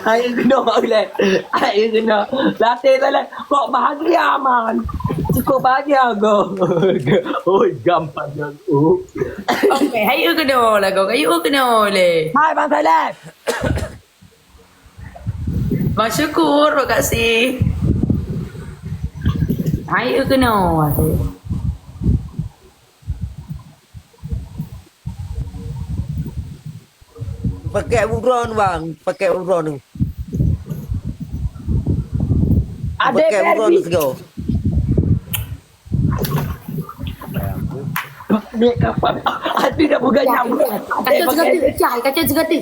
Ayo kena boleh. Ayo kena. Latih salah. Kok bahagia man. Cukup bahagia go. Oi gampang kan. Okey, hayu kena lah kau. Hayu kena le. Hai Bang Saleh. Bersyukur, terima kasih. Hayu kena. Pakai buron bang, pakai buron. Ada Pakai buron Barbie. go. Ni kapan? Ada dah buka jam. Kacau segata.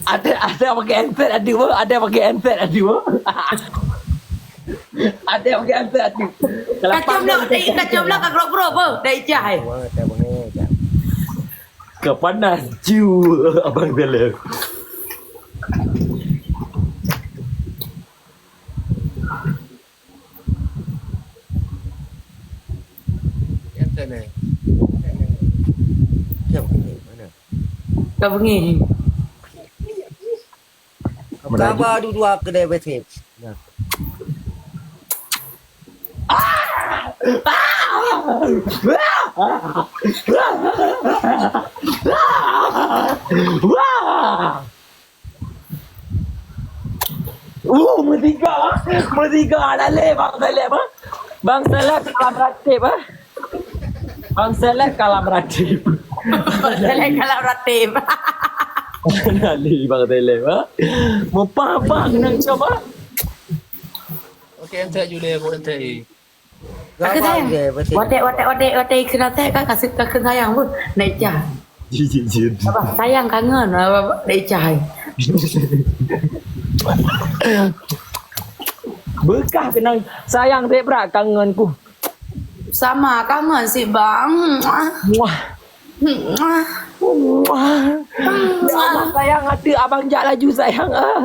Ada pakai handset ada apa? Ada pakai handset ada apa? Ada pakai handset ada. Kacau pula kat bro apa? Dah ijah. Wah, tak bang. Kepanas ju Abang Saleh. Yang sana. Yang mana? Kau bengi. Kabar dua kedai betul. Nah. Merdeka Adale Bang Saleh apa? Bang Saleh kalah beratib ah. Bang Saleh kalah beratib. Saleh kalau ratib. Nali Bang Saleh ah. Apa nak coba? Okey, ente Julia aku ente. Aku sayang. Watek kena teh kan kasih ke sayang pun. Naik jah. Jijik. Apa sayang kangen naik jah. Bekah kenang sayang dek berat kangenku. Sama kangen sih bang. Wah. Wah. Sayang ada abang jak laju sayang ah.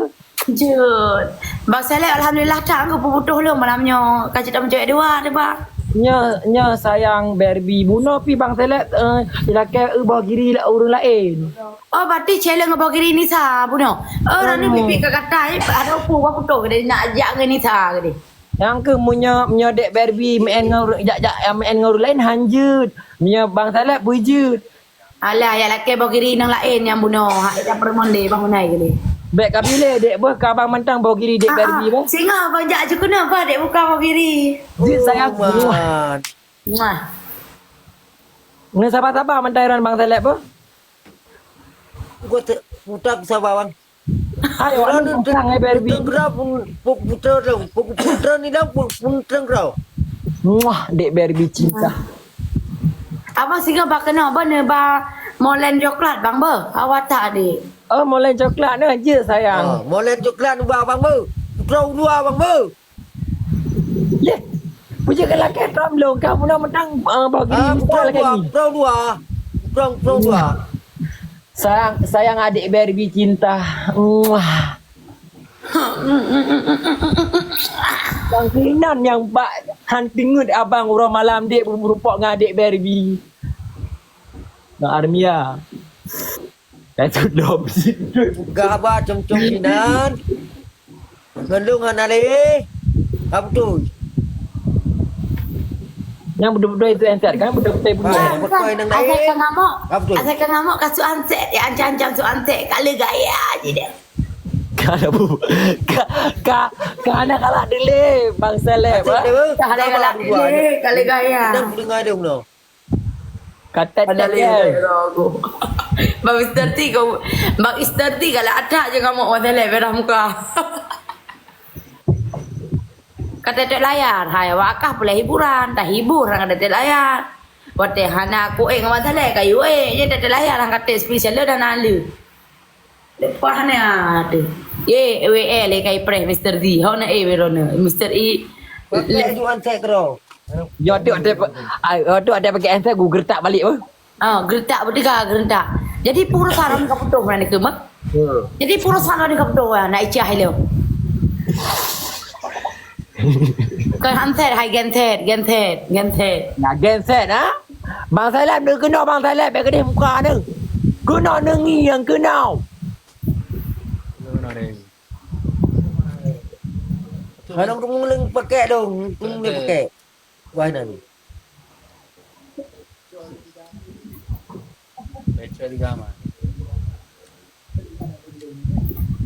Jut. Bang Saleh alhamdulillah tak aku putus lu malamnya. Kacik tak mencari dua dia bang. Nya sayang Barbie bunuh pi Bang Saleh ilakai ubah kiri lah orang lain. Oh berarti challenge apa kiri ni sah puno. Oh ni pipi kata ada apa aku tahu dia nak ajak ke ni sah ke dia. Yang ke munya dek Barbie main ngau main ngau lain hanjut. Nya Bang Saleh bujut. Alah ya laki bawa kiri nang lain yang bunuh. Hak dah perempuan dia bang menai ke dia. Bek kabile dek bah ka abang mentang bawa kiri dek Barbie bah. Singa bang jak je kena apa dek buka bawa kiri. Jit sayang. Man. Muah. Ni sabar-sabar mentairan Bang Saleh bah. Gua putak sabawan. Ayo anu tang Barbie. Putra putra ni dah putra kau. Wah dek Barbie cinta. Abang singa bang kena apa ni bang molen coklat bang ber. Awak tak dek. Oh mulai coklat ni je sayang. Molek coklat dua bang ber. Putra dua bang ber. Ye. Puja ke laki Trump belum kau pun mentang bawa kiri buka lagi. Putra dua. Putra dua. Sayang adik Barbie cinta. Wah. Bang Kinan yang bak hantingut abang urang malam dek berupak dengan adik Barbie. Nak Armia. Saya dom situ. Gaba com-com sinan. Ngendung anale. Apa tu? Yang betul-betul itu entar kan betul-betul punya. Betul nang naik. Asal ngamuk. Apa tu? Asal ngamuk kasu antek dia ancam-ancam su antek kala gaya je dia. Kana bu. Kana kalah dele Bang Saleh. Kala galak dia kala gaya. Nang dengar dia no. Kata dia. Bang Mr. T kau Bang Mr. T kalau ada je kamu masalah merah muka. Kata tek layar, hai wakah boleh hiburan, dah hibur orang ada tek layar. Wate hana aku masalah kayu je tek layar orang kata special dah nalu. Lepas ni ada. Ye WA le kai pre Mr. D. How na verona Mr. E. Lejuan saya kau. Yo tu ada pakai answer Google tak balik apa? Gertak berdegar gertak. Jadi pura saran ka putuh mana ke mak? Jadi pura saran ka putuh nak icah hello. Kan hanset hai genset. Nak genset ha? Bang Saleh dia kena Bang Saleh beg kedih muka ni. Kena nengi yang kena. Kalau kamu leng pakai dong, kamu pakai. Wah nanti.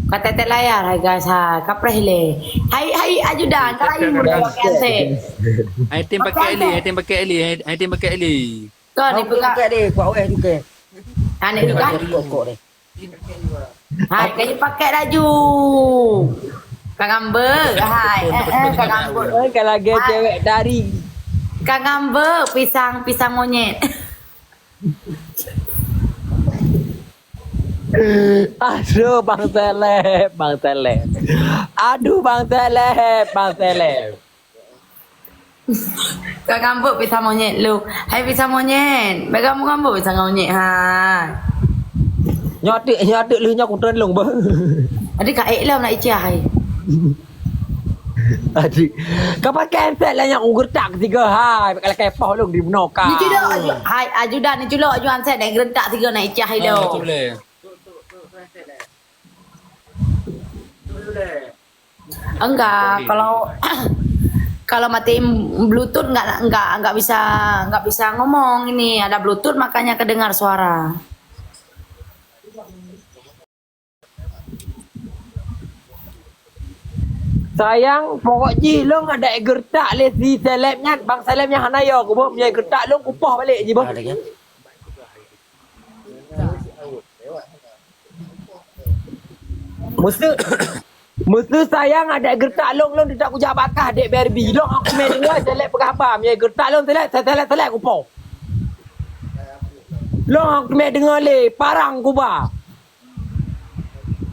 Kata tet layar hai guys ha. Kapreh le. Hai ajudan karayu dah pakai ante. Item pakai Ali. Kau ni Kamu buka. pakai deh, kuat weh juga. Ha ni buka. Kok deh. Hai kayu pakai laju. Kagamber. Hai. Kagamber. Kalau dia cewek dari. Kagamber pisang monyet. Aduh Bang Seleb. Aduh Bang Seleb. Kagamber pisang monyet lu. Hai pisang monyet. Bagaimana gambar pisang monyet ha. Nyotik lu nyok tren long ba. Adik kak ek lah nak icah hai. Adik. Kau pakai cancel lah yang ugur tak tiga hai. Kalau kepoh long di menokah. Ni juga hai ajudan ni juga ajuan saya dah gerentak tiga nak icah hai Tu lo. boleh. Enggak, kalau mati Bluetooth enggak bisa ngomong ini. Ada Bluetooth makanya kedengar suara. Sayang, pokok ji long ada gertak le si selebnya, bang selebnya hanaya aku boh punya gertak long kupah balik je boh. Ada kan? Musuh sayang ada gertak long tidak kujak bakah dek Barbie long aku main dengar seleb pegapa punya gertak long seleb kupah. Long aku main dengar le parang kubah.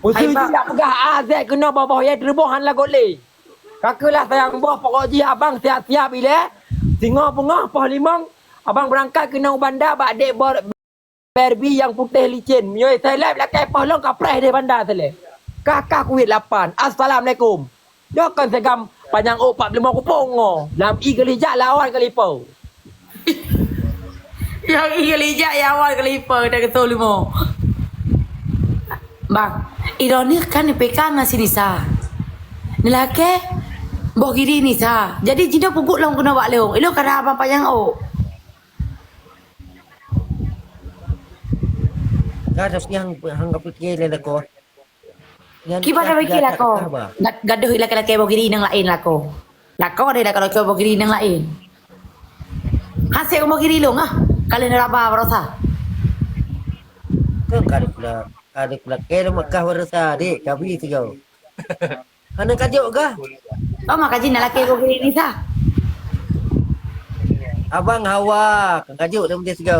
Musuh tidak pegah azek kena bawah ya derbohan lah gole. Kakalah sayang boh pokok ji abang siap-siap bila singa pengah poh limang abang berangkat kena bandar bak dek Barbie yang putih licin. Myoi seleb lah kepoh long kapres dia bandar seleb. Kakak kuit 8. Assalamualaikum. Jangan segam panjang 45 kupong. Lam i kali jak lawan kali pau. Yang ilijak ya awal kelipa dah ketul lima. Bang, ironis kan ni PK ngasih Nisa. Nelake boh kiri Nisa. Jadi jida pupuk long kena buat leong. Ilo kada abang panjang Kau ada yang hanggap fikir le ko. Kiba dah fikir lah ko. Gaduh laki-laki boh kiri nang lain lah ko. Lako ada dah kalau kau boh kiri nang lain. Hasil boh kiri long ah. Kalau nak apa rasa? Kau ada pula kira Mekah warasa dik kami tiga. Ana kajuk kah? Oh makaji nak laki boh kiri Nisa. Abang Hawa, kajuk dah dia tiga.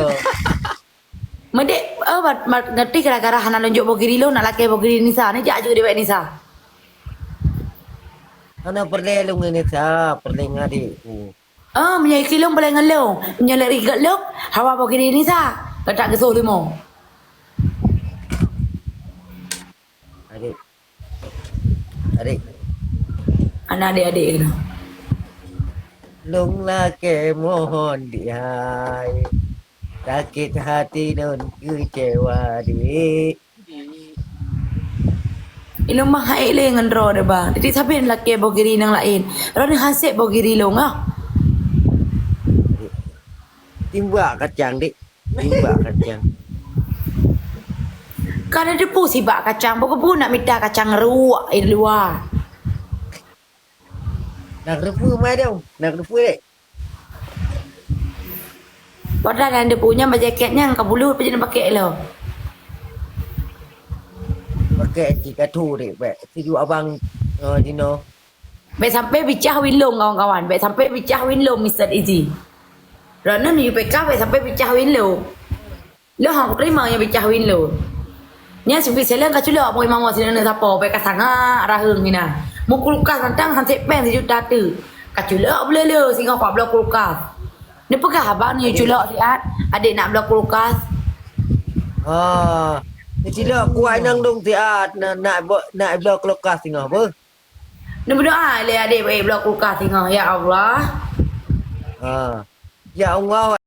Medek ngerti gara-gara hana lonjok boh kiri lo nak laki boh kiri Nisa. Ni jak juga dia Nisa. Ana perle lu ni sa, perle ngadi. Menyai kilong boleh ngelong. Menyai rigat lok. Hawa boh kiri Nisa. Letak gesuh limo. Adik. Anak adik-adik kena. Lung laki mohon dihai. Sakit hati non kecewa dik. Ilong mah hai le ngan ro de bang. Jadi sampai laki boh kiri nang lain. Ro ni hasib boh kiri long ah. Timbak kacang dik. Timbak kacang. Kan ada pu si bak kacang. Boh nak minta kacang ruak di luar. Nak refu mai dong. Nak refu dik. Padahal ada punya jaketnya engkau bulu apa nak pakai lo. Pakai jika tu dik. Sejuk abang Dino. Baik sampai bicah winlong kawan-kawan. Baik sampai bicah winlong Mr. Easy. Rana ni UPK baik sampai bicah winlong. Lo hang terima yang bicah winlong. Nya sampai selang kacula apa imam sini nak siapa baik kasanga rahung ni nah. Mukul kulkas tentang hansip pen sejuta tu. Kacula boleh lo singa 4 blok kulkas. Ni pegah abang ni culak siat. Adik nak blok kulkas. Tidak kuat nang dong tiat nak blok lokasi tengah apa? Ni berdoa le adik baik blok kulkas tengah. Ya Allah. Ya Allah